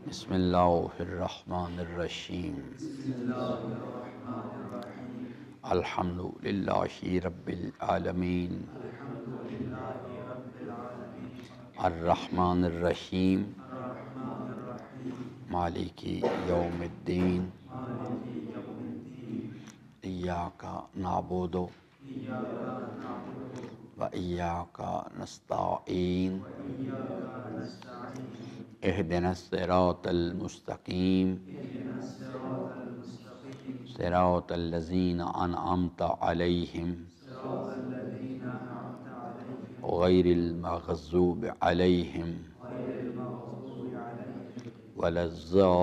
بسم اللہ الرحمن الرحیم الحمد للہ رب العالمین الرحمن الرحیم مالک یوم الدین ایاک نعبد و ایاک نستعین اہدنا الصراط المستقیم صراط الذین انعمت علیہم غیر المغضوب علیہم ولا الضالین۔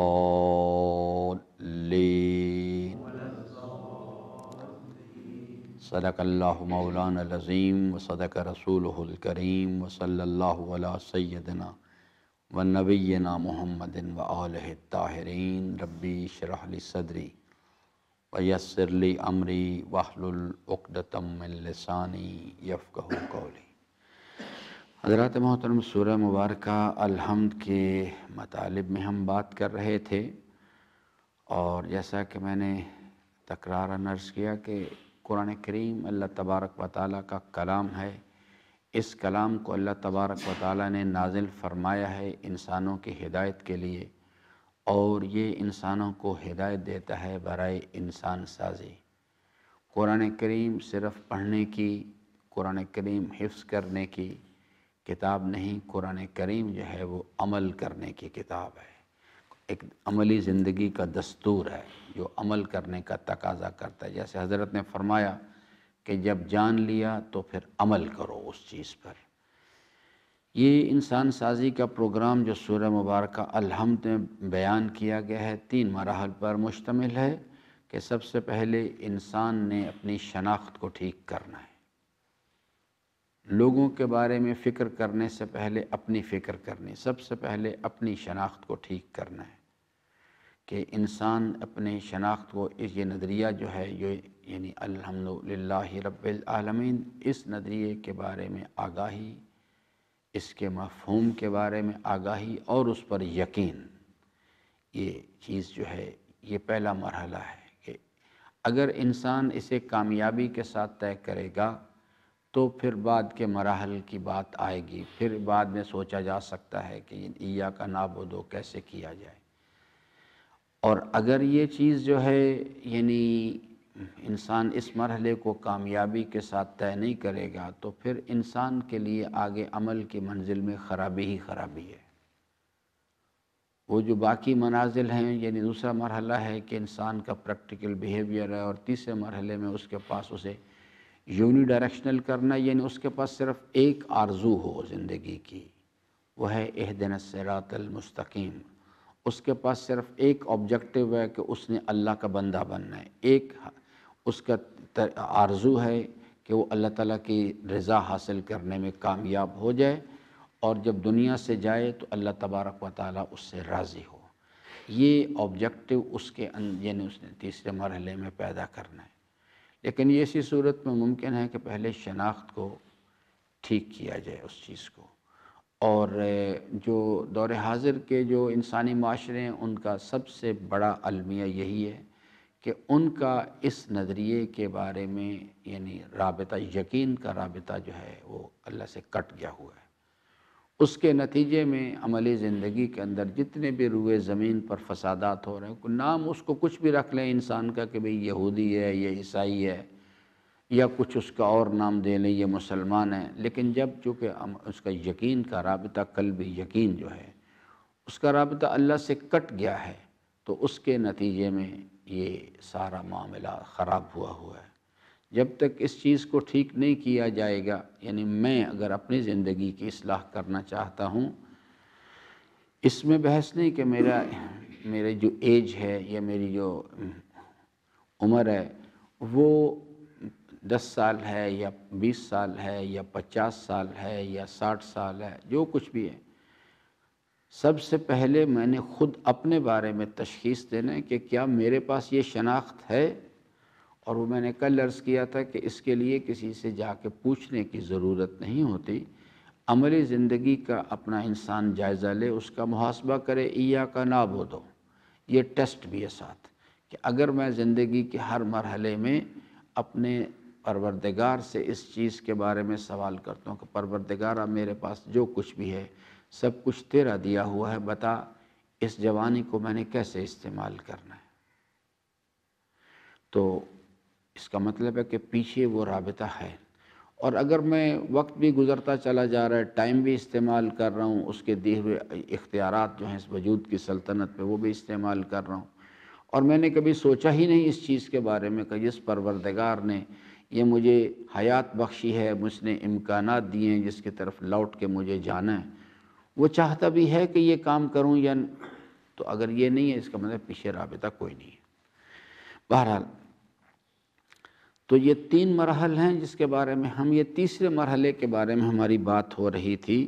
صدق اللہ مولانا العظیم وصدق رسولہ الکریم وصلی اللہ علی سیدنا ونبینا محمد وآلہ الطاہرین۔ ربی اشرح لی صدری ویسر لی امری واحلل عقدۃ من لسانی یفقہوا قولی۔ حضرات محترم، سورہ مبارکہ الحمد کے مطالب میں ہم بات کر رہے تھے، اور جیسا کہ میں نے تکراراً عرض کیا کہ قرآن کریم اللہ تبارک و تعالیٰ کا کلام ہے۔ اس کلام کو اللہ تبارک و تعالیٰ نے نازل فرمایا ہے انسانوں کی ہدایت کے لیے، اور یہ انسانوں کو ہدایت دیتا ہے برائے انسان سازی۔ قرآن کریم صرف پڑھنے کی، قرآن کریم حفظ کرنے کی کتاب نہیں، قرآن کریم جو ہے وہ عمل کرنے کی کتاب ہے، ایک عملی زندگی کا دستور ہے جو عمل کرنے کا تقاضا کرتا ہے۔ جیسے حضرت نے فرمایا کہ جب جان لیا تو پھر عمل کرو اس چیز پر۔ یہ انسان سازی کا پروگرام جو سورہ مبارکہ الحمد میں بیان کیا گیا ہے 3 مراحل پر مشتمل ہے، کہ سب سے پہلے انسان نے اپنی شناخت کو ٹھیک کرنا ہے۔ لوگوں کے بارے میں فکر کرنے سے پہلے اپنی فکر کرنی، سب سے پہلے اپنی شناخت کو ٹھیک کرنا ہے، کہ انسان اپنے شناخت کو، یہ نظریہ جو ہے یعنی الحمدللہ رب العالمین، اس نظریے کے بارے میں آگاہی، اس کے مفہوم کے بارے میں آگاہی اور اس پر یقین، یہ چیز جو ہے یہ پہلا مرحلہ ہے کہ اگر انسان اسے کامیابی کے ساتھ طے کرے گا تو پھر بعد کے مراحل کی بات آئے گی، پھر بعد میں سوچا جا سکتا ہے کہ ایاک نعبد کیسے کیا جائے۔ اور اگر یہ چیز جو ہے یعنی انسان اس مرحلے کو کامیابی کے ساتھ طے نہیں کرے گا تو پھر انسان کے لیے آگے عمل کی منزل میں خرابی ہی خرابی ہے۔ وہ جو باقی منازل ہیں، یعنی دوسرا مرحلہ ہے کہ انسان کا پریکٹیکل بیہیویئر ہے، اور تیسرے مرحلے میں اس کے پاس اسے یونی ڈائریکشنل کرنا، یعنی اس کے پاس صرف ایک آرزو ہو زندگی کی، وہ ہے اہدنا الصراط المستقیم۔ اس کے پاس صرف ایک آبجیکٹیو ہے کہ اس نے اللہ کا بندہ بننا ہے، ایک اس کا آرزو ہے کہ وہ اللہ تعالیٰ کی رضا حاصل کرنے میں کامیاب ہو جائے، اور جب دنیا سے جائے تو اللہ تبارک و تعالیٰ اس سے راضی ہو۔ یہ آبجیکٹیو اس کے یعنی اس نے تیسرے مرحلے میں پیدا کرنا ہے۔ لیکن یہ اسی صورت میں ممکن ہے کہ پہلے شناخت کو ٹھیک کیا جائے اس چیز کو۔ اور جو دور حاضر کے جو انسانی معاشرے ہیں ان کا سب سے بڑا المیہ یہی ہے کہ ان کا اس نظریے کے بارے میں یعنی رابطہ، یقین کا رابطہ جو ہے وہ اللہ سے کٹ گیا ہوا ہے۔ اس کے نتیجے میں عملی زندگی کے اندر جتنے بھی روئے زمین پر فسادات ہو رہے ہیں، نام اس کو کچھ بھی رکھ لیں انسان کا کہ بھئی یہودی ہے، یہ عیسائی ہے، یا کچھ اس کا اور نام دے لیں، یہ مسلمان ہے، لیکن جب چونکہ اس کا یقین کا رابطہ، قلبی یقین جو ہے اس کا رابطہ اللہ سے کٹ گیا ہے، تو اس کے نتیجے میں یہ سارا معاملہ خراب ہوا ہے۔ جب تک اس چیز کو ٹھیک نہیں کیا جائے گا، یعنی میں اگر اپنی زندگی کی اصلاح کرنا چاہتا ہوں، اس میں بحث نہیں کہ میرے جو ایج ہے یا میری جو عمر ہے وہ 10 سال ہے یا 20 سال ہے یا 50 سال ہے یا 60 سال ہے، جو کچھ بھی ہے، سب سے پہلے میں نے خود اپنے بارے میں تشخیص دینا ہے کہ کیا میرے پاس یہ شناخت ہے۔ اور وہ میں نے کل عرض کیا تھا کہ اس کے لیے کسی سے جا کے پوچھنے کی ضرورت نہیں ہوتی، عملی زندگی کا اپنا انسان جائزہ لے، اس کا محاسبہ کرے، ایاک نعبد، یہ ٹیسٹ بھی ہے ساتھ کہ اگر میں زندگی کے ہر مرحلے میں اپنے پروردگار سے اس چیز کے بارے میں سوال کرتا ہوں کہ پروردگارہ میرے پاس جو کچھ بھی ہے سب کچھ تیرا دیا ہوا ہے، بتا اس جوانی کو میں نے کیسے استعمال کرنا ہے۔ تو اس کا مطلب ہے کہ پیچھے وہ رابطہ ہے، اور اگر میں وقت بھی گزرتا چلا جا رہا ہے، ٹائم بھی استعمال کر رہا ہوں، اس کے دیے ہوئے اختیارات جو ہیں اس وجود کی سلطنت پہ وہ بھی استعمال کر رہا ہوں، اور میں نے کبھی سوچا ہی نہیں اس چیز کے بارے میں کہ جس پروردگار نے یہ مجھے حیات بخشی ہے، مجھ نے امکانات دیے ہیں جس کی طرف لوٹ کے مجھے جانا ہے، وہ چاہتا بھی ہے کہ یہ کام کروں یا تو اگر یہ نہیں ہے اس کا مطلب پیچھے رابطہ کوئی نہیں ہے۔ بہرحال تو یہ 3 مراحل ہیں جس کے بارے میں ہم، یہ تیسرے مرحلے کے بارے میں ہماری بات ہو رہی تھی،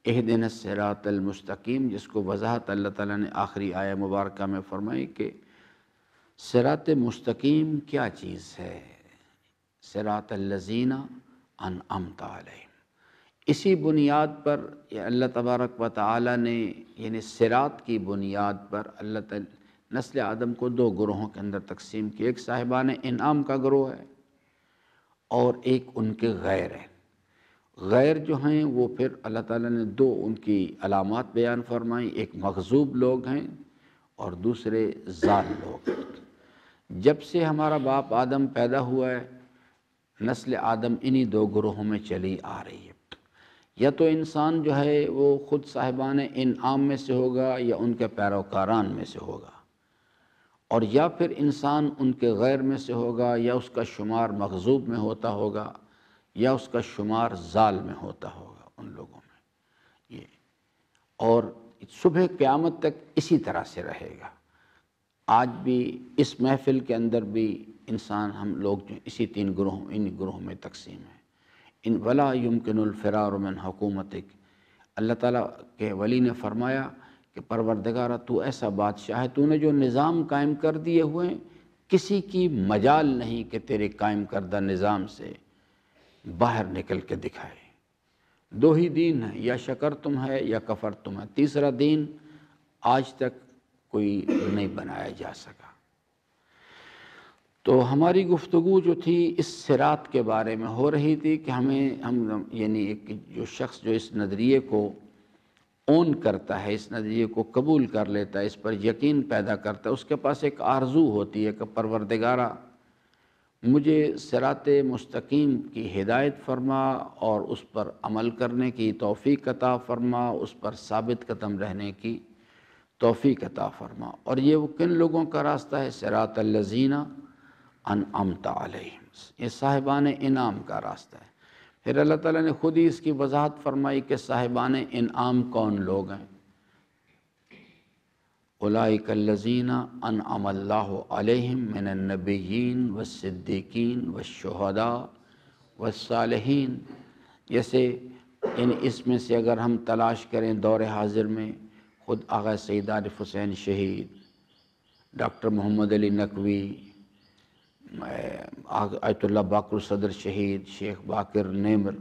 اہدنا الصراط المستقیم، جس کو وضاحت اللہ تعالیٰ نے آخری آیہ مبارکہ میں فرمائی کہ صراط مستقیم کیا چیز ہے، صراط الذین انعمت علیہم۔ اسی بنیاد پر اللہ تبارک و تعالیٰ نے، یعنی صراط کی بنیاد پر اللہ تعالیٰ نسل آدم کو 2 گروہوں کے اندر تقسیم کی، ایک صاحبان انعام کا گروہ ہے اور ایک ان کے غیر ہے۔ غیر جو ہیں وہ پھر اللہ تعالیٰ نے 2 ان کی علامات بیان فرمائیں، ایک مغضوب لوگ ہیں اور دوسرے ضال لوگ ہیں۔ جب سے ہمارا باپ آدم پیدا ہوا ہے، نسل آدم انہی 2 گروہوں میں چلی آ رہی ہے، یا تو انسان جو ہے وہ خود صاحبان انعام میں سے ہوگا یا ان کے پیروکاران میں سے ہوگا، اور یا پھر انسان ان کے غیر میں سے ہوگا، یا اس کا شمار مغضوب میں ہوتا ہوگا یا اس کا شمار ضال میں ہوتا ہوگا ان لوگوں میں یہ، اور صبح قیامت تک اسی طرح سے رہے گا۔ آج بھی اس محفل کے اندر بھی انسان، ہم لوگ جو اسی 3 گروہوں، ان گروہوں میں تقسیم ہیں۔ ان ولا یمکن الفرار من حکومتک، اللہ تعالیٰ کے ولی نے فرمایا کہ پروردگارہ تو ایسا بادشاہ ہے، تو نے جو نظام قائم کر دیے ہوئے ہیں، کسی کی مجال نہیں کہ تیرے قائم کردہ نظام سے باہر نکل کے دکھائے۔ 2 ہی دین ہیں، یا شکرتم ہے یا کفرتم ہے، تیسرا دین آج تک کوئی نہیں بنایا جا سکا۔ تو ہماری گفتگو جو تھی اس صراط کے بارے میں ہو رہی تھی کہ ہم یعنی ایک جو شخص جو اس نظریے کو اون کرتا ہے، اس نظریے کو قبول کر لیتا ہے، اس پر یقین پیدا کرتا ہے، اس کے پاس ایک آرزو ہوتی ہے کہ پروردگارہ مجھے صراط مستقیم کی ہدایت فرما اور اس پر عمل کرنے کی توفیق عطا فرما، اس پر ثابت قدم رہنے کی توفیق عطا فرما۔ اور یہ وہ کن لوگوں کا راستہ ہے؟ صراط الذین انعمت علیہم، یہ صاحبان انعام کا راستہ ہے۔ پھر اللہ تعالیٰ نے خود ہی اس کی وضاحت فرمائی کہ صاحبان انعام کون لوگ ہیں۔ اولئک الذین انعم اللہ علیہم من النبیین والصدیقین والشہداء والصالحین، جیسے اس میں سے اگر ہم تلاش کریں دور حاضر میں، خود آغا سید عارف حسین شہید، ڈاکٹر محمد علی نقوی، آیت اللہ باقر صدر شہید، شیخ باقر نمر،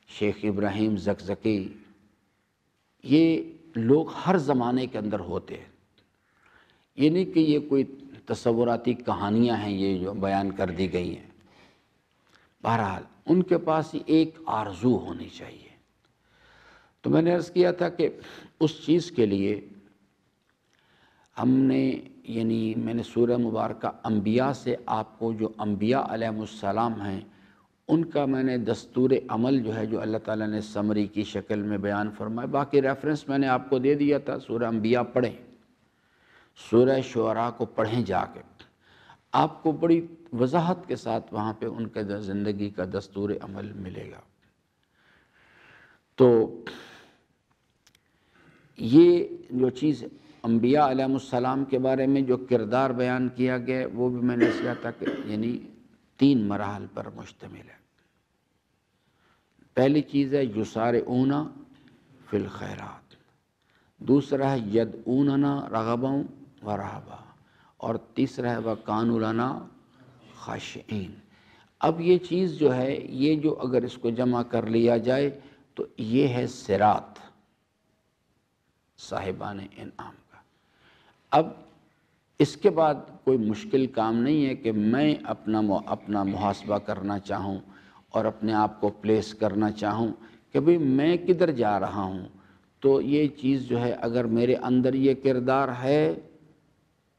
شیخ ابراہیم زکزکی، یہ لوگ ہر زمانے کے اندر ہوتے ہیں۔ یہ نہیں کہ یہ کوئی تصوراتی کہانیاں ہیں یہ جو بیان کر دی گئی ہیں، بہرحال ان کے پاس ایک آرزو ہونی چاہیے۔ تو میں نے عرض کیا تھا کہ اس چیز کے لیے ہم نے میں نے سورہ مبارکہ انبیاء سے آپ کو جو انبیاء علیہم السلام ہیں ان کا میں نے دستور عمل جو ہے جو اللہ تعالیٰ نے سمری کی شکل میں بیان فرمایا، باقی ریفرنس میں نے آپ کو دے دیا تھا۔ سورہ انبیاء پڑھیں، سورہ شعراء کو پڑھیں جا کے، آپ کو بڑی وضاحت کے ساتھ وہاں پہ ان کے زندگی کا دستور عمل ملے گا۔ تو یہ جو چیز انبیاء علیہم السلام کے بارے میں جو کردار بیان کیا گیا وہ بھی میں نے کیا تھا کہ 3 مراحل پر مشتمل ہے۔ پہلی چیز ہے یسارعون فی الخیرات، دوسرا ہے یدعوننا رغبا ورہبا، اور تیسرا ہے وَكَانُوا لَنَا خاشعین۔ اب یہ چیز جو ہے، یہ جو اگر اس کو جمع کر لیا جائے تو یہ ہے صراط صاحبان انعام کا۔ اب اس کے بعد کوئی مشکل کام نہیں ہے کہ میں اپنا محاسبہ کرنا چاہوں اور اپنے آپ کو پلیس کرنا چاہوں کہ بھئی میں کدھر جا رہا ہوں۔ تو یہ چیز جو ہے اگر میرے اندر یہ کردار ہے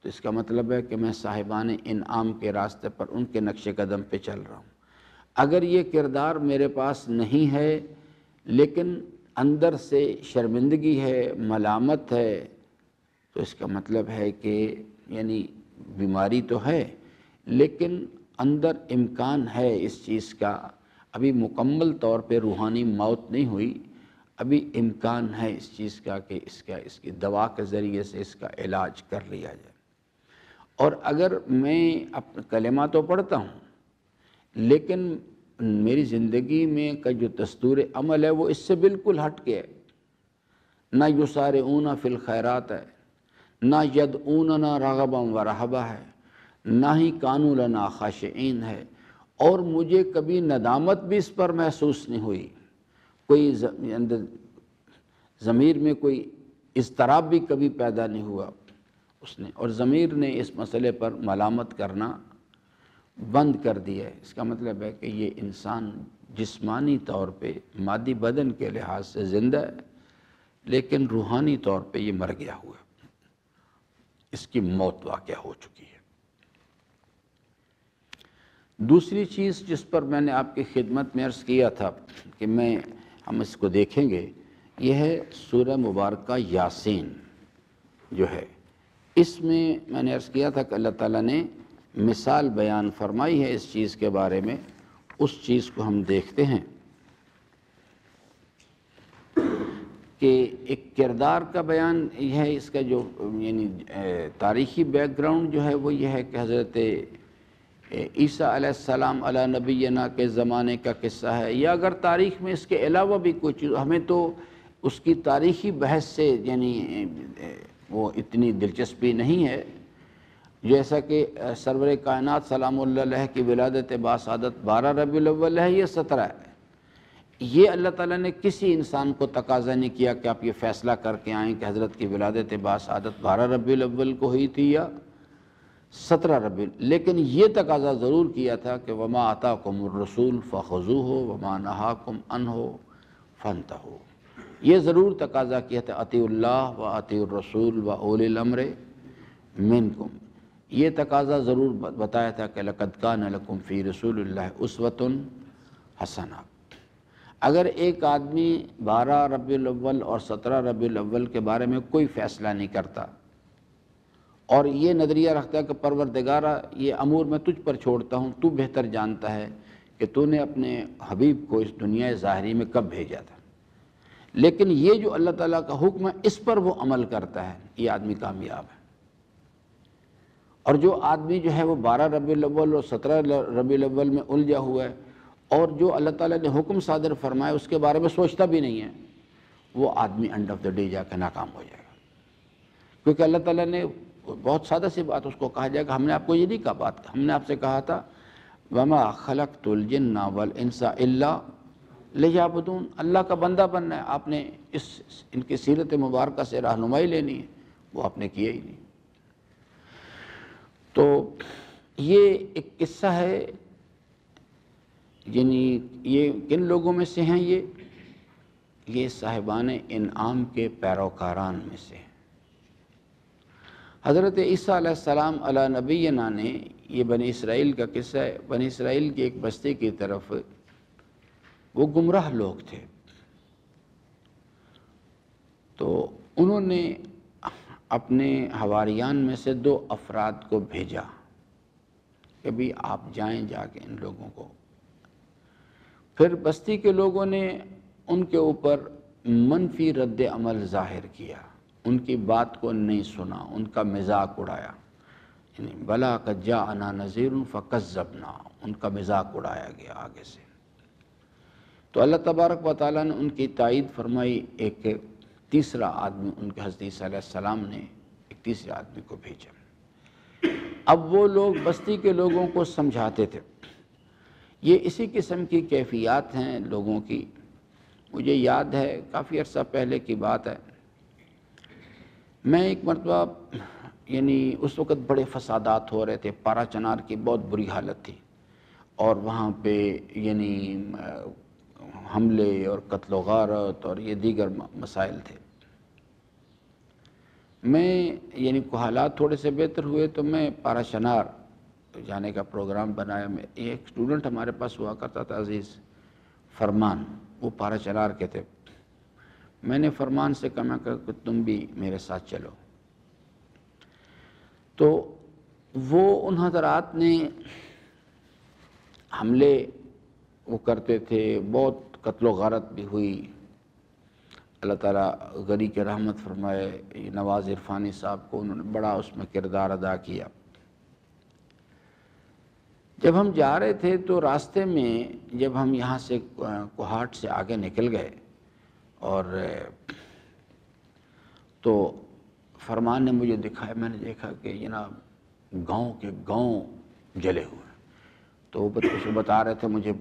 تو اس کا مطلب ہے کہ میں صاحبان انعام کے راستے پر ان کے نقش قدم پہ چل رہا ہوں۔ اگر یہ کردار میرے پاس نہیں ہے لیکن اندر سے شرمندگی ہے، ملامت ہے، تو اس کا مطلب ہے کہ یعنی بیماری تو ہے لیکن اندر امکان ہے اس چیز کا، ابھی مکمل طور پہ روحانی موت نہیں ہوئی، ابھی امکان ہے اس چیز کا کہ اس کی دوا کے ذریعے سے اس کا علاج کر لیا جائے۔ اور اگر میں کلمہ تو پڑھتا ہوں لیکن میری زندگی میں کا جو دستور عمل ہے وہ اس سے بالکل ہٹ کے ہے، نہ یسارعون فی الخیرات ہے، نہ یدعوننا رغبا ورہبا ہے، نہ ہی کانوا لنا خاشعین ہے، اور مجھے کبھی ندامت بھی اس پر محسوس نہیں ہوئی، کوئی ضمیر میں کوئی اضطراب بھی کبھی پیدا نہیں ہوا اس نے، اور ضمیر نے اس مسئلے پر ملامت کرنا بند کر دیا ہے۔ اس کا مطلب ہے کہ یہ انسان جسمانی طور پہ مادی بدن کے لحاظ سے زندہ ہے لیکن روحانی طور پہ یہ مر گیا ہوا ہے، اس کی موت واقع ہو چکی ہے۔ دوسری چیز جس پر میں نے آپ کی خدمت میں عرض کیا تھا کہ ہم اس کو دیکھیں گے، یہ ہے سورہ مبارکہ یاسین جو ہے، اس میں نے عرض کیا تھا کہ اللہ تعالیٰ نے مثال بیان فرمائی ہے اس چیز کے بارے میں، اس چیز کو ہم دیکھتے ہیں کہ ایک کردار کا بیان یہ ہے، اس کا جو یعنی تاریخی بیک گراؤنڈ جو ہے وہ یہ ہے کہ حضرت عیسیٰ علیہ السلام علی نبینا کے زمانے کا قصہ ہے، یا اگر تاریخ میں اس کے علاوہ بھی کوئی چیز، ہمیں تو اس کی تاریخی بحث سے یعنی وہ اتنی دلچسپی نہیں ہے، جیسا کہ سرور کائنات سلام اللہ علیہ کی ولادت باسعادت 12 ربیع الاول ہے، یہ 17 ہے۔ یہ اللہ تعالیٰ نے کسی انسان کو تقاضا نہیں کیا کہ آپ یہ فیصلہ کر کے آئیں کہ حضرت کی ولادت باسعادت 12 ربیع الاول کو ہوئی تھی یا 17 ربیع، لیکن یہ تقاضا ضرور کیا تھا کہ وما آتاکم الرسول فخذوہ وما نہاکم عنہ فانتہوا، یہ ضرور تقاضا کیا تھا اطیعوا اللہ و اطیعوا الرسول و اولی الامر منکم، یہ تقاضا ضرور بتایا تھا کہ لقد کان لکم فی رسول اللہ اسوۃ حسنہ۔ اگر ایک آدمی 12 ربیع الاول اور 17 ربیع الاول کے بارے میں کوئی فیصلہ نہیں کرتا اور یہ نظریہ رکھتا ہے کہ پروردگارہ یہ امور میں تجھ پر چھوڑتا ہوں، تو بہتر جانتا ہے کہ تو نے اپنے حبیب کو اس دنیا ظاہری میں کب بھیجا تھا، لیکن یہ جو اللہ تعالیٰ کا حکم ہے اس پر وہ عمل کرتا ہے، یہ آدمی کامیاب ہے۔ اور جو آدمی جو ہے وہ 12 ربیع الاول اور 17 ربیع الاول میں الجھا ہوا ہے اور جو اللہ تعالیٰ نے حکم صادر فرمایا اس کے بارے میں سوچتا بھی نہیں ہے، وہ آدمی اینڈ آف دا ڈے جا کے ناکام ہو جائے گا، کیونکہ اللہ تعالیٰ نے بہت سادہ سی بات اس کو کہا جائے گا، ہم نے آپ کو یہ نہیں کہا بات، ہم نے آپ سے کہا تھا وَمَا خَلَقْتُ الْجِنَّ وَالْإِنسَ إِلَّا لِيَعْبُدُونَ، اللہ کا بندہ بننا ہے، آپ نے ان کی سیرت مبارکہ سے رہنمائی لینی ہے، وہ آپ نے کیا ہی نہیں۔ تو یہ ایک قصہ ہے، یعنی یہ کن لوگوں میں سے ہیں، یہ صاحبان انعام کے پیروکاران میں سے ہیں۔ حضرت عیسیٰ علیہ السلام علی نبینا نے، یہ بنی اسرائیل کا قصہ ہے، بنی اسرائیل کی ایک بستی کی طرف وہ گمراہ لوگ تھے، تو انہوں نے اپنے حواریان میں سے 2 افراد کو بھیجا کہ بھی آپ جائیں جا کے ان لوگوں کو، پھر بستی کے لوگوں نے ان کے اوپر منفی رد عمل ظاہر کیا، ان کی بات کو نہیں سنا، ان کا مذاق اڑایا، یعنی بلا قد جاءنا نذیر فکذبنا، ان کا مذاق اڑایا گیا آگے سے۔ تو اللہ تبارک و تعالیٰ نے ان کی تائید فرمائی، ایک تیسرا آدمی، ان کے حضرت عیسیٰ علیہ السلام نے ایک تیسرے آدمی کو بھیجا۔ اب وہ لوگ بستی کے لوگوں کو سمجھاتے تھے، یہ اسی قسم کی کیفیات ہیں لوگوں کی مجھے یاد ہے کافی عرصہ پہلے کی بات ہے، میں ایک مرتبہ یعنی اس وقت بڑے فسادات ہو رہے تھے، پارا چنار کی بہت بری حالت تھی، اور وہاں پہ یعنی حملے اور قتل و غارت اور یہ دیگر مسائل تھے۔ میں یعنی کو حالات تھوڑے سے بہتر ہوئے تو میں پارا چنار جانے کا پروگرام بنایا۔ میں ایک اسٹوڈنٹ ہمارے پاس ہوا کرتا تھا عزیز، فرمان، وہ پارا چنار کے تھے۔ میں نے فرمان سے کہا کہ تم بھی میرے ساتھ چلو۔ تو وہ ان حضرات نے حملے وہ کرتے تھے، بہت قتل و غارت بھی ہوئی۔ اللہ تعالیٰ غنی کے رحمت فرمائے، نواز عرفانی صاحب کو انہوں نے بڑا اس میں کردار ادا کیا۔ جب ہم جا رہے تھے تو راستے میں جب ہم یہاں سے کوہاٹ سے آگے نکل گئے اور تو فرمان نے مجھے دکھایا، میں نے دیکھا کہ جناب گاؤں کے گاؤں جلے ہوئے ہیں۔ تو وہ بتا رہے تھے مجھے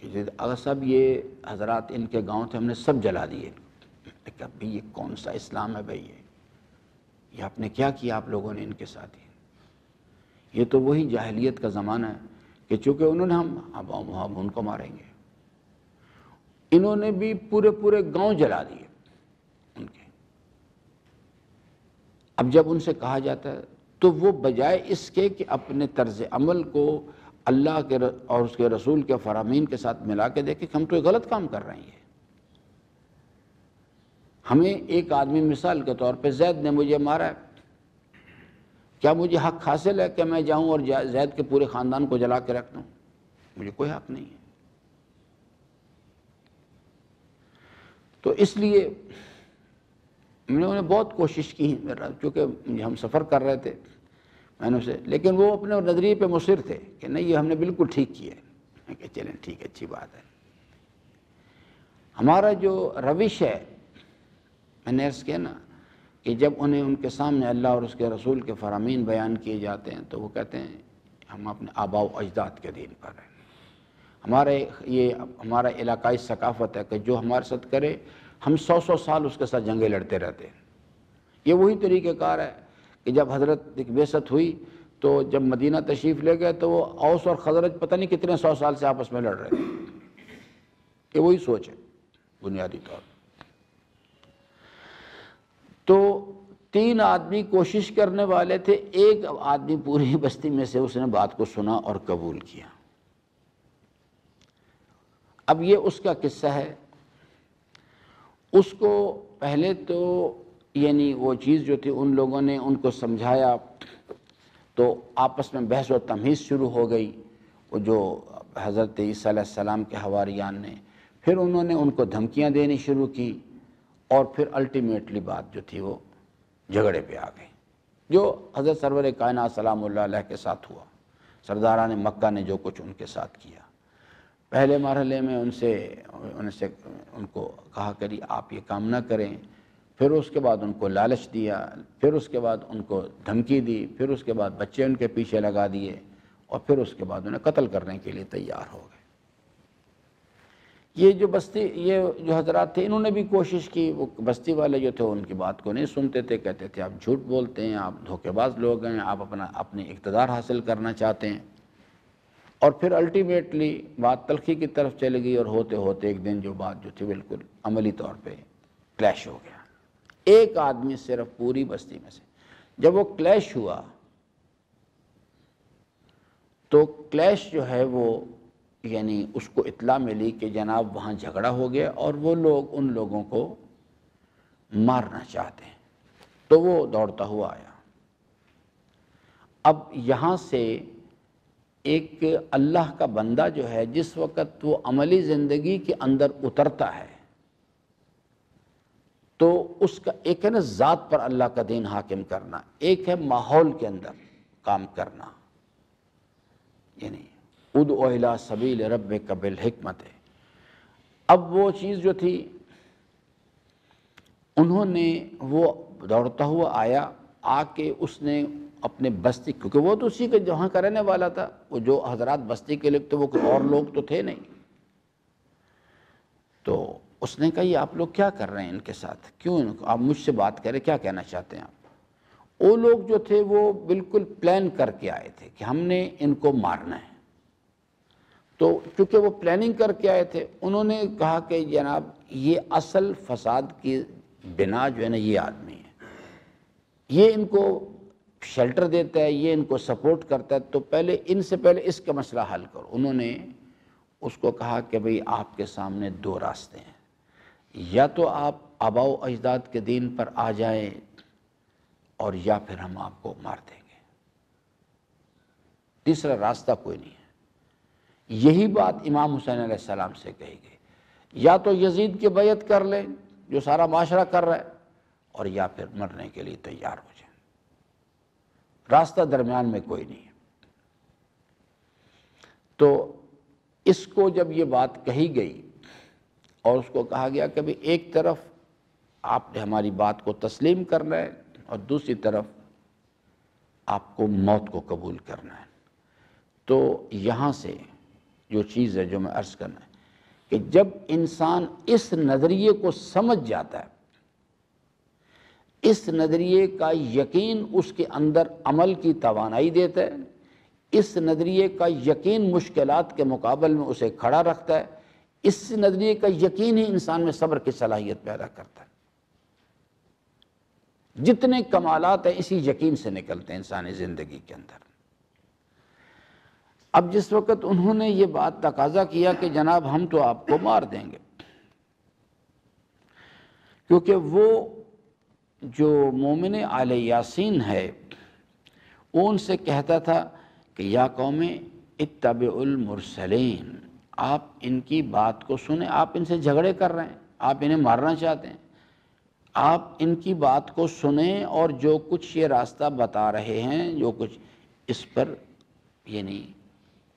کہ اگر صاحب یہ حضرات ان کے گاؤں تھے، ہم نے سب جلا دیے۔ میں کہا بھئی یہ کون سا اسلام ہے بھئی، یہ آپ نے کیا کیا آپ لوگوں نے ان کے ساتھ؟ یہ تو وہی جاہلیت کا زمانہ ہے کہ چونکہ انہوں نے ہم ان کو ماریں گے۔ انہوں نے بھی پورے گاؤں جلا دیے ان کے۔ اب جب ان سے کہا جاتا ہے تو وہ بجائے اس کے کہ اپنے طرز عمل کو اللہ کے اور اس کے رسول کے فرامین کے ساتھ ملا کے دیکھیں کہ ہم تو یہ غلط کام کر رہے ہیں۔ ہمیں ایک آدمی مثال کے طور پہ زید نے مجھے مارا ہے، کیا مجھے حق حاصل ہے کہ میں جاؤں اور زید کے پورے خاندان کو جلا کے رکھ دوں؟ مجھے کوئی حق نہیں ہے۔ تو اس لیے میں نے بہت کوشش کی، چونکہ ہم سفر کر رہے تھے میں نے اسے، لیکن وہ اپنے نظریے پہ مصر تھے کہ نہیں یہ ہم نے بالکل ٹھیک کیا ہے۔ میں کہ چلیں ٹھیک ہے، اچھی بات ہے۔ ہمارا جو روش ہے، میں نے عرض کیا نا کہ جب انہیں ان کے سامنے اللہ اور اس کے رسول کے فرامین بیان کیے جاتے ہیں تو وہ کہتے ہیں ہم اپنے آباء و اجداد کے دین پر ہیں۔ ہمارا علاقائی ثقافت ہے کہ جو ہمارے ساتھ کرے ہم 100 سال اس کے ساتھ جنگیں لڑتے رہتے ہیں۔ یہ وہی طریقہ کار ہے کہ جب حضرت ایک بعثت ہوئی تو جب مدینہ تشریف لے گئے تو وہ اوس اور خزرج پتہ نہیں کتنے 100 سال سے آپس میں لڑ رہے تھے۔ یہ وہی سوچ ہے بنیادی طور پر۔ تو 3 آدمی کوشش کرنے والے تھے، ایک آدمی پوری بستی میں سے اس نے بات کو سنا اور قبول کیا۔ اب یہ اس کا قصہ ہے۔ اس کو پہلے تو یعنی وہ چیز جو تھی ان لوگوں نے ان کو سمجھایا تو آپس میں بحث و تمہیز شروع ہو گئی، وہ جو حضرت عیسیٰ علیہ السلام کے حواریان نے، پھر انہوں نے ان کو دھمکیاں دینی شروع کی، اور پھر الٹیمیٹلی بات جو تھی وہ جھگڑے پہ آ گئی، جو حضرت سرور کائنات سلام اللہ علیہ کے ساتھ ہوا۔ سرداران مکہ نے جو کچھ ان کے ساتھ کیا، پہلے مرحلے میں ان کو کہا کری آپ یہ کام نہ کریں، پھر اس کے بعد ان کو لالچ دیا، پھر اس کے بعد ان کو دھمکی دی، پھر اس کے بعد بچے ان کے پیچھے لگا دیے، اور پھر اس کے بعد انہیں قتل کرنے کے لیے تیار ہو گئے۔ یہ جو حضرات تھے انہوں نے بھی کوشش کی، وہ بستی والے جو تھے ان کی بات کو نہیں سنتے تھے، کہتے تھے آپ جھوٹ بولتے ہیں، آپ دھوکے باز لوگ ہیں، آپ اپنی اقتدار حاصل کرنا چاہتے ہیں۔ اور پھر الٹیمیٹلی بات تلخی کی طرف چلے گئی، اور ہوتے ہوتے ایک دن جو بات جو تھی بالکل عملی طور پہ کلیش ہو گیا۔ ایک آدمی صرف پوری بستی میں سے، جب وہ کلیش ہوا تو کلیش جو ہے وہ یعنی اس کو اطلاع ملی کہ جناب وہاں جھگڑا ہو گیا اور وہ لوگ ان لوگوں کو مارنا چاہتے ہیں، تو وہ دوڑتا ہوا آیا۔ اب یہاں سے ایک اللہ کا بندہ جو ہے جس وقت وہ عملی زندگی کے اندر اترتا ہے تو اس کا ایک ہے نا ذات پر اللہ کا دین حاکم کرنا، ایک ہے ماحول کے اندر کام کرنا، یعنی ادعو الی سبیل ربک بالحکمت۔ اب وہ چیز جو تھی انہوں نے وہ دوڑتا ہوا آیا، آ کے اس نے اپنے بستی، کیونکہ وہ تو اسی کے جہاں کا رہنے والا تھا، وہ جو حضرات بستی کے لوگ تھے وہ کوئی اور لوگ تو تھے نہیں، تو اس نے کہا یہ آپ لوگ کیا کر رہے ہیں ان کے ساتھ، کیوں آپ مجھ سے بات کریں، کیا کہنا چاہتے ہیں آپ؟ وہ لوگ جو تھے وہ بالکل پلان کر کے آئے تھے کہ ہم نے ان کو مارنا ہے، تو چونکہ وہ پلاننگ کر کے آئے تھے، انہوں نے کہا کہ جناب یہ اصل فساد کی بنا جو ہے نا یہ آدمی ہے، یہ ان کو شیلٹر دیتا ہے، یہ ان کو سپورٹ کرتا ہے، تو پہلے ان سے پہلے اس کا مسئلہ حل کرو۔ انہوں نے اس کو کہا کہ بھئی آپ کے سامنے دو راستے ہیں، یا تو آپ آباء و اجداد کے دین پر آ جائیں اور یا پھر ہم آپ کو مار دیں گے، تیسرا راستہ کوئی نہیں ہے۔ یہی بات امام حسین علیہ السلام سے کہی گئی، یا تو یزید کی بیعت کر لیں جو سارا معاشرہ کر رہا ہے، اور یا پھر مرنے کے لیے تیار ہو جائیں، راستہ درمیان میں کوئی نہیں ہے۔ تو اس کو جب یہ بات کہی گئی اور اس کو کہا گیا کہ بھی ایک طرف آپ نے ہماری بات کو تسلیم کرنا ہے اور دوسری طرف آپ کو موت کو قبول کرنا ہے، تو یہاں سے جو چیز ہے جو میں عرض کرنا ہے کہ جب انسان اس نظریے کو سمجھ جاتا ہے، اس نظریے کا یقین اس کے اندر عمل کی توانائی دیتا ہے، اس نظریے کا یقین مشکلات کے مقابل میں اسے کھڑا رکھتا ہے، اس نظریے کا یقین ہی انسان میں صبر کی صلاحیت پیدا کرتا ہے۔ جتنے کمالات ہیں اسی یقین سے نکلتے ہیں انسانی زندگی کے اندر۔ اب جس وقت انہوں نے یہ بات تقاضا کیا کہ جناب ہم تو آپ کو مار دیں گے، کیونکہ وہ جو مومن آل یاسین ہے وہ ان سے کہتا تھا کہ یا قوم اتبعوا المرسلین، آپ ان کی بات کو سنیں، آپ ان سے جھگڑے کر رہے ہیں، آپ انہیں مارنا چاہتے ہیں، آپ ان کی بات کو سنیں اور جو کچھ یہ راستہ بتا رہے ہیں، جو کچھ اس پر یعنی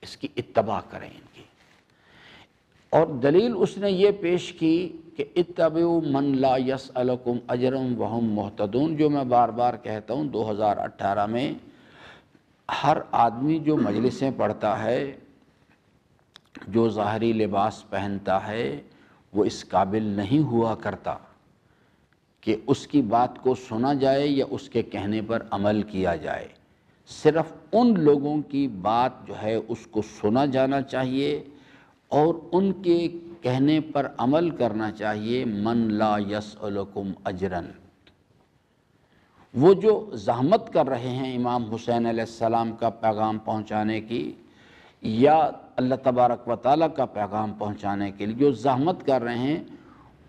اس کی اتباع کریں ان کی۔ اور دلیل اس نے یہ پیش کی کہ اتبعوا من لا یسألکم اجرا وہم مہتدون، جو میں بار بار کہتا ہوں 2018 میں ہر آدمی جو مجلسیں پڑھتا ہے، جو ظاہری لباس پہنتا ہے، وہ اس قابل نہیں ہوا کرتا کہ اس کی بات کو سنا جائے یا اس کے کہنے پر عمل کیا جائے۔ صرف ان لوگوں کی بات جو ہے اس کو سنا جانا چاہیے اور ان کے کہنے پر عمل کرنا چاہیے۔ من لا یسألکم اجرا، وہ جو زحمت کر رہے ہیں امام حسین علیہ السلام کا پیغام پہنچانے کی یا اللہ تبارک و تعالیٰ کا پیغام پہنچانے کے لیے جو زحمت کر رہے ہیں،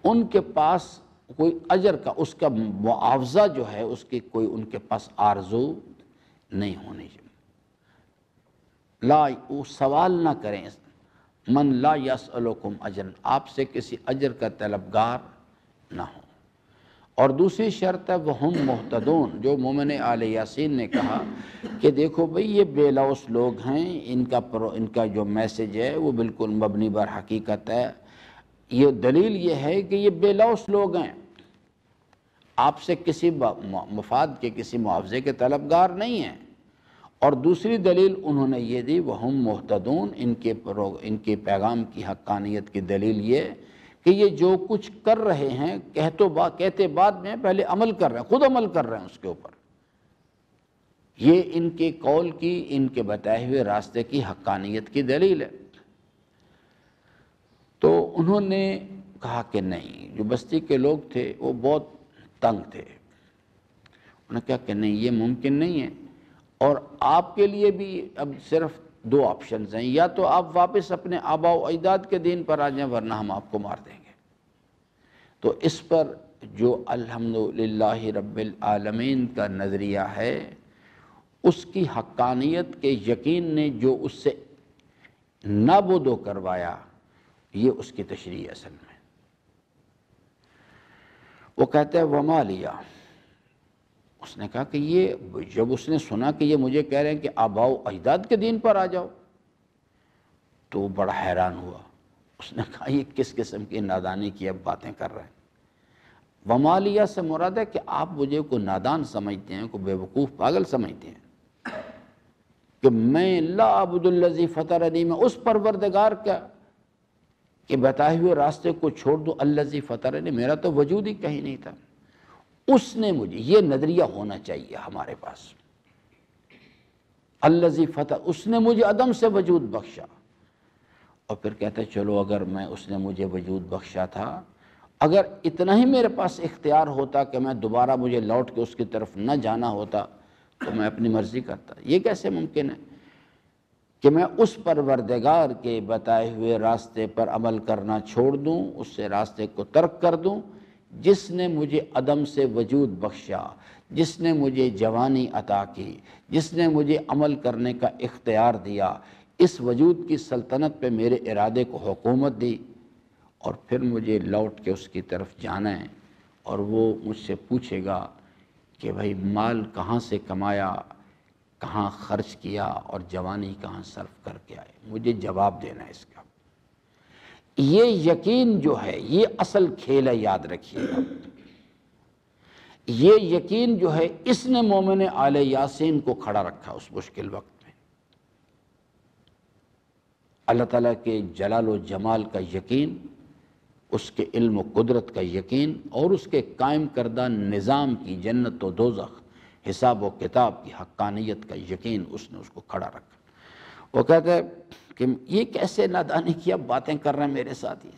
ان کے پاس کوئی اجر کا اس کا معاوضہ جو ہے اس کی کوئی ان کے پاس آرزو نہیں ہونی چاہیے۔ وہ سوال نہ کریں، من لا یسألکم اجرا، آپ سے کسی اجر کا طلبگار نہ ہوں۔ اور دوسری شرط ہے وہم مہتدون، جو مومن آل یاسین نے کہا کہ دیکھو بھئی یہ بے لوث لوگ ہیں، ان کا جو میسج ہے وہ بالکل مبنی بر حقیقت ہے، یہ دلیل یہ ہے کہ یہ بے لوث لوگ ہیں، آپ سے کسی مفاد کے کسی معاوضے کے طلبگار نہیں ہیں۔ اور دوسری دلیل انہوں نے یہ دی وہم مہتدون، ان کے پیغام کی حقانیت کی دلیل یہ کہ یہ جو کچھ کر رہے ہیں کہتے بعد میں پہلے عمل کر رہے ہیں، خود عمل کر رہے ہیں اس کے اوپر، یہ ان کے قول کی، ان کے بتائے ہوئے راستے کی حقانیت کی دلیل ہے۔ تو انہوں نے کہا کہ نہیں، جو بستی کے لوگ تھے وہ بہت تنگ تھے، انہوں نے کہا کہ نہیں یہ ممکن نہیں ہے، اور آپ کے لیے بھی اب صرف دو آپشنز ہیں، یا تو آپ واپس اپنے آباء و اجداد کے دین پر آ جائیں ورنہ ہم آپ کو مار دیں گے۔ تو اس پر جو الحمدللہ رب العالمین کا نظریہ ہے، اس کی حقانیت کے یقین نے جو اس سے نابود و کروایا، یہ اس کی تشریح اصل میں۔ وہ کہتا ہے وما لیا، اس نے کہا کہ یہ جب اس نے سنا کہ یہ مجھے کہہ رہے ہیں کہ آباء و اجداد کے دین پر آ جاؤ، تو وہ بڑا حیران ہوا۔ اس نے کہا یہ کس قسم کی نادانی کی اب باتیں کر رہے ہیں۔ وما لیا سے مراد ہے کہ آپ مجھے کو نادان سمجھتے ہیں، کو بے وقوف پاگل سمجھتے ہیں کہ میں لا اعبد الذی فطرنی، میں اس پروردگار کا کہ بتائے ہوئے راستے کو چھوڑ دوں، الذی فطرنی، میرا تو وجود ہی کہیں نہیں تھا، اس نے مجھے، یہ نظریہ ہونا چاہیے ہمارے پاس، الذی فطر، اس نے مجھے عدم سے وجود بخشا۔ اور پھر کہتے چلو اگر میں اس نے مجھے وجود بخشا تھا، اگر اتنا ہی میرے پاس اختیار ہوتا کہ میں دوبارہ مجھے لوٹ کے اس کی طرف نہ جانا ہوتا تو میں اپنی مرضی کرتا۔ یہ کیسے ممکن ہے کہ میں اس پروردگار کے بتائے ہوئے راستے پر عمل کرنا چھوڑ دوں، اس سے راستے کو ترک کر دوں، جس نے مجھے عدم سے وجود بخشا، جس نے مجھے جوانی عطا کی، جس نے مجھے عمل کرنے کا اختیار دیا، اس وجود کی سلطنت پہ میرے ارادے کو حکومت دی، اور پھر مجھے لوٹ کے اس کی طرف جانا ہے، اور وہ مجھ سے پوچھے گا کہ بھائی مال کہاں سے کمایا، کہاں خرچ کیا، اور جوانی کہاں صرف کر کے آئے، مجھے جواب دینا ہے اس کا۔ یہ یقین جو ہے یہ اصل کھیل ہے، یاد رکھیے گا۔ یہ یقین جو ہے اس نے مومن آل یاسین کو کھڑا رکھا اس مشکل وقت میں۔ اللہ تعالیٰ کے جلال و جمال کا یقین، اس کے علم و قدرت کا یقین، اور اس کے قائم کردہ نظام کی جنت و دوزخ، حساب و کتاب کی حقانیت کا یقین، اس نے اس کو کھڑا رکھا۔ وہ کہتا ہے کہ یہ کیسے نادانی کی اب باتیں کر رہے ہیں میرے ساتھ، یہ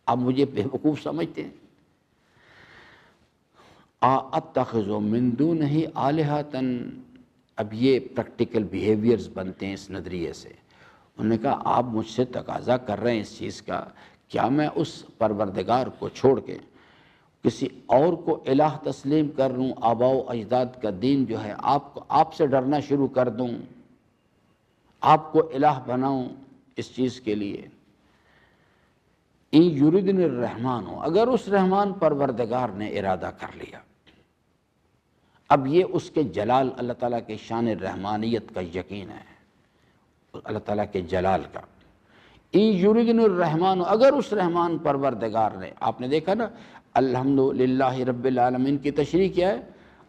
آپ مجھے بے وقوف سمجھتے ہیں۔ اتخذ من دونہ آلہۃ، اب یہ پریکٹیکل بیہیویئرز بنتے ہیں اس نظریے سے۔ انہوں نے کہا آپ مجھ سے تقاضا کر رہے ہیں اس چیز کا، کیا میں اس پروردگار کو چھوڑ کے کسی اور کو الہ تسلیم کر لوں، آباء و اجداد کا دین جو ہے آپ سے ڈرنا شروع کر دوں، آپ کو الہ بناؤں اس چیز کے لیے؟ ان یردن الرحمن، اگر اس رحمان پروردگار نے ارادہ کر لیا، اب یہ اس کے جلال، اللہ تعالیٰ کے شان رحمانیت کا یقین ہے، اللہ تعالیٰ کے جلال کا۔ ان یردن الرحمن، اگر اس رحمان پروردگار نے، آپ نے دیکھا نا الحمدللہ رب العالمین کی تشریح کیا ہے،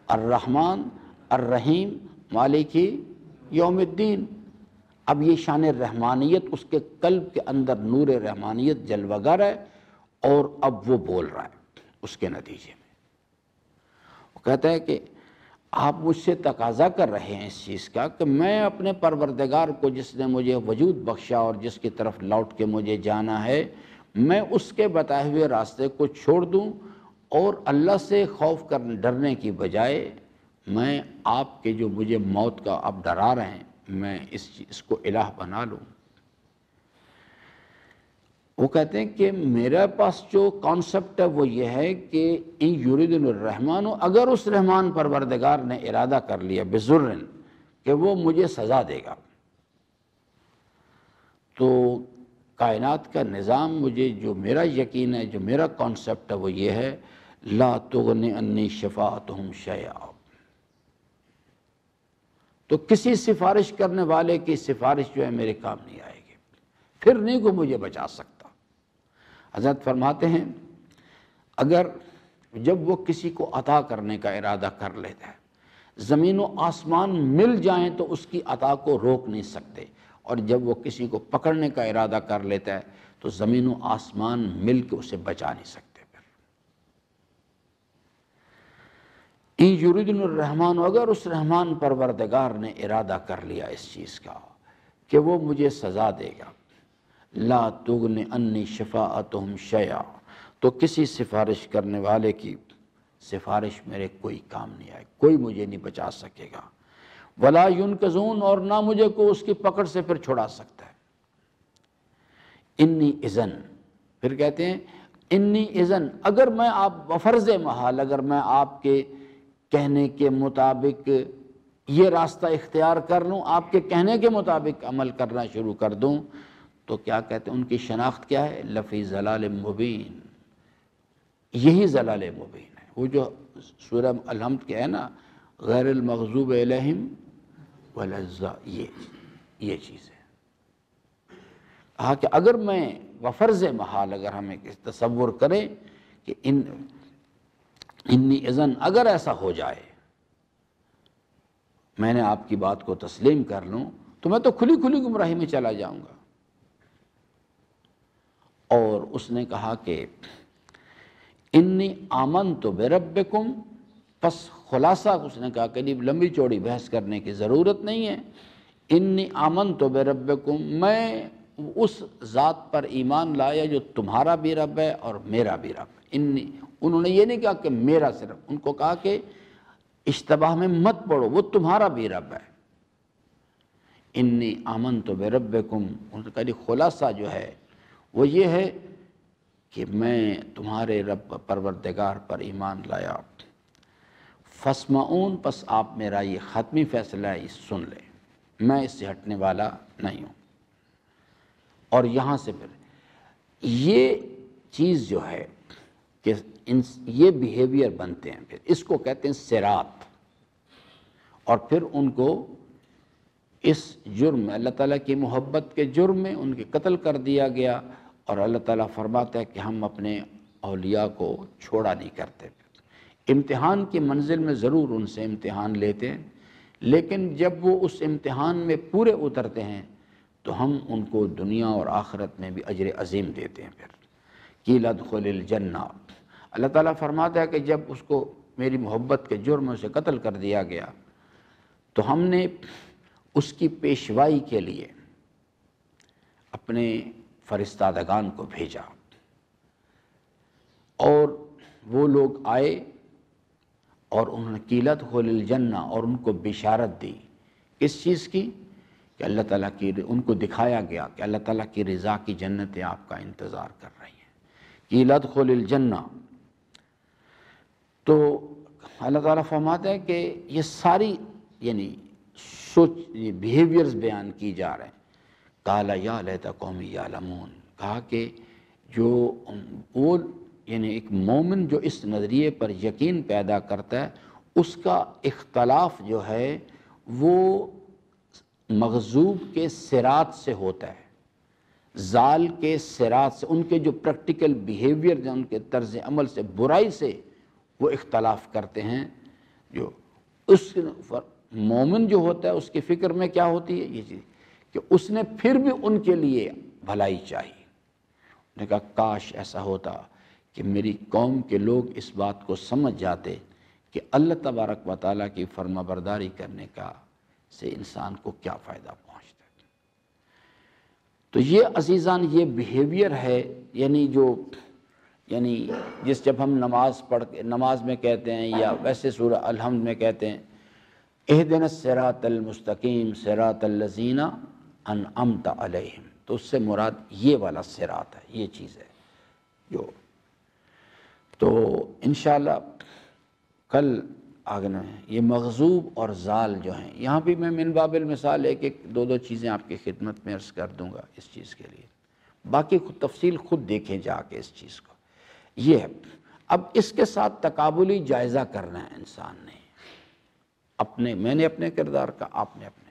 الرحمن الرحیم مالک یوم الدین۔ اب یہ شان رحمانیت اس کے قلب کے اندر نور رحمانیت جلوگر ہے، اور اب وہ بول رہا ہے اس کے نتیجے میں۔ وہ کہتا ہے کہ آپ مجھ سے تقاضا کر رہے ہیں اس چیز کا کہ میں اپنے پروردگار کو، جس نے مجھے وجود بخشا اور جس کی طرف لوٹ کے مجھے جانا ہے، میں اس کے بتائے ہوئے راستے کو چھوڑ دوں، اور اللہ سے خوف ڈرنے کی بجائے میں آپ کے جو مجھے موت کا آپ ڈرا رہے ہیں، میں اس کو الہ بنا لوں۔ وہ کہتے ہیں کہ میرے پاس جو کانسیپٹ ہے وہ یہ ہے کہ ان یریدن الرحمن، اگر اس رحمان پروردگار نے ارادہ کر لیا بذرن کہ وہ مجھے سزا دے گا، تو کائنات کا نظام، مجھے جو میرا یقین ہے، جو میرا کانسیپٹ ہے وہ یہ ہے، لا تغنی انی شفاعتہم شیئا، تو کسی سفارش کرنے والے کی سفارش جو ہے میرے کام نہیں آئے گی، پھر نہیں کوئی مجھے بچا سکتا۔ حضرت فرماتے ہیں اگر جب وہ کسی کو عطا کرنے کا ارادہ کر لیتا ہے، زمین و آسمان مل جائیں تو اس کی عطا کو روک نہیں سکتے، اور جب وہ کسی کو پکڑنے کا ارادہ کر لیتا ہے تو زمین و آسمان مل کے اسے بچا نہیں سکتے۔ ان یریدن الرحمن، اگر اس رحمان پروردگار نے ارادہ کر لیا اس چیز کا کہ وہ مجھے سزا دے گا، لا تغن انی شفاعتہم شیئا، تو کسی سفارش کرنے والے کی سفارش میرے کوئی کام نہیں آئے، کوئی مجھے نہیں بچا سکے گا، ولا ینقذون، اور نہ مجھے کوئی اس کی پکڑ سے پھر چھڑا سکتا ہے۔ انی اذن، پھر کہتے ہیں انی اذن، اگر میں آپ بفرض محال، اگر میں آپ کے کہنے کے مطابق یہ راستہ اختیار کر لوں، آپ کے کہنے کے مطابق عمل کرنا شروع کر دوں، تو کیا کہتے ہیں ان کی شناخت کیا ہے؟ لفی ضلال مبین، یہی ضلال مبین ہے۔ وہ جو سورہ الحمد کے ہے نا، غیر المغضوب علیہم ولا الضالین، یہ چیز ہے۔ کہا کہ اگر میں بفرض محال، اگر ہمیں تصور کریں کہ انی اذن، اگر ایسا ہو جائے، میں نے آپ کی بات کو تسلیم کر لوں، تو میں تو کھلی کھلی گمراہی میں چلا جاؤں گا۔ اور اس نے کہا کہ انی آمنت بربکم، پس خلاصہ اس نے کہا کہ لمبی چوڑی بحث کرنے کی ضرورت نہیں ہے، انی آمنت بربکم، میں اس ذات پر ایمان لایا جو تمہارا بھی رب ہے اور میرا بھی رب ہے۔ انہوں نے یہ نہیں کہا کہ میرا صرف، ان کو کہا کہ اشتباہ میں مت پڑو، وہ تمہارا بھی رب ہے۔ انی آمنت بربکم، ان کا خلاصہ جو ہے وہ یہ ہے کہ میں تمہارے رب پروردگار پر ایمان لایا، فاسمعون، پس آپ میرا یہ ختمی فیصلہ ہے اس سن لیں، میں اس سے ہٹنے والا نہیں ہوں۔ اور یہاں سے پھر یہ چیز جو ہے کہ یہ بیہیویئر بنتے ہیں، پھر اس کو کہتے ہیں صراط، اور پھر ان کو اس جرم میں اللہ تعالیٰ کی محبت کے جرم میں ان کے قتل کر دیا گیا، اور اللہ تعالیٰ فرماتا ہے کہ ہم اپنے اولیاء کو چھوڑا نہیں کرتے۔ امتحان کی منزل میں ضرور ان سے امتحان لیتے ہیں، لیکن جب وہ اس امتحان میں پورے اترتے ہیں تو ہم ان کو دنیا اور آخرت میں بھی اجر عظیم دیتے ہیں۔ پھر قیل ادخل الجنہ، اللہ تعالیٰ فرماتا ہے کہ جب اس کو میری محبت کے جرم سے قتل کر دیا گیا تو ہم نے اس کی پیشوائی کے لیے اپنے فرستادگان کو بھیجا، اور وہ لوگ آئے اور انہوں نے قیل ادخل الجنہ، اور ان کو بشارت دی کس چیز کی؟ کہ اللہ تعالیٰ کی، ان کو دکھایا گیا کہ اللہ تعالیٰ کی رضا کی جنتیں آپ کا انتظار کر رہی ہیں۔ قیل ادخل الجنہ، تو اللہ تعالیٰ فرماتا ہے کہ یہ ساری یعنی بیہیویئرز بیان کی جا رہے ہیں۔ قال یا لیت قومی یعلمون، کہا کہ جو وہ یعنی ایک مومن جو اس نظریے پر یقین پیدا کرتا ہے، اس کا اختلاف جو ہے وہ مغضوب کے صراط سے ہوتا ہے، زال کے صراط سے، ان کے جو پریکٹیکل بیہیویئر جو ان کے طرز عمل سے، برائی سے وہ اختلاف کرتے ہیں۔ جو اس مومن جو ہوتا ہے اس کی فکر میں کیا ہوتی ہے یہ چیز کہ اس نے پھر بھی ان کے لیے بھلائی چاہیے۔ انہوں نے کہا کاش ایسا ہوتا کہ میری قوم کے لوگ اس بات کو سمجھ جاتے کہ اللہ تبارک و تعالیٰ کی فرما برداری کرنے کا سے انسان کو کیا فائدہ پہنچتا ہے۔ تو یہ عزیزان یہ بیہیویئر ہے، یعنی جب ہم نماز میں کہتے ہیں، یا ویسے سورہ الحمد میں کہتے ہیں اہدنا الصراط المستقیم صراط الذین انعمت علیہم، تو اس سے مراد یہ والا صراط ہے، یہ چیز ہے جو۔ تو انشاءاللہ کل آگے یہ مغضوب اور زال جو ہیں، یہاں بھی میں من باب المثال ایک دو چیزیں آپ کی خدمت میں عرض کر دوں گا اس چیز کے لیے، باقی تفصیل خود دیکھیں جا کے اس چیز کو۔ یہ ہے اب اس کے ساتھ تقابلی جائزہ کرنا ہے انسان نے، میں نے اپنے کردار کا، آپ نے اپنے،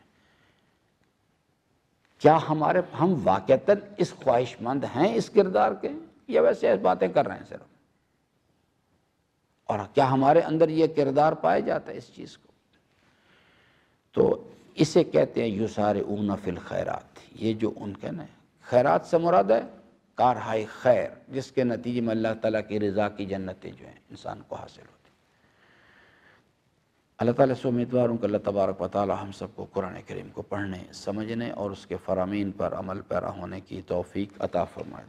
کیا ہم واقعتاً اس خواہش مند ہیں اس کردار کے، یا ویسے باتیں کر رہے ہیں صرف، اور کیا ہمارے اندر یہ کردار پائے جاتا ہے اس چیز کو؟ تو اسے کہتے ہیں یسارعون فی الخیرات، یہ جو ان کا نا خیرات سے مراد ہے کارہائے خیر، جس کے نتیجے میں اللہ تعالیٰ کی رضا کی جنتیں جو ہیں انسان کو حاصل ہوتی۔ اللہ تعالیٰ سے امیدوار ہوں کہ اللہ تبارک و تعالیٰ ہم سب کو قرآن کریم کو پڑھنے، سمجھنے اور اس کے فرامین پر عمل پیرا ہونے کی توفیق عطا فرمائے۔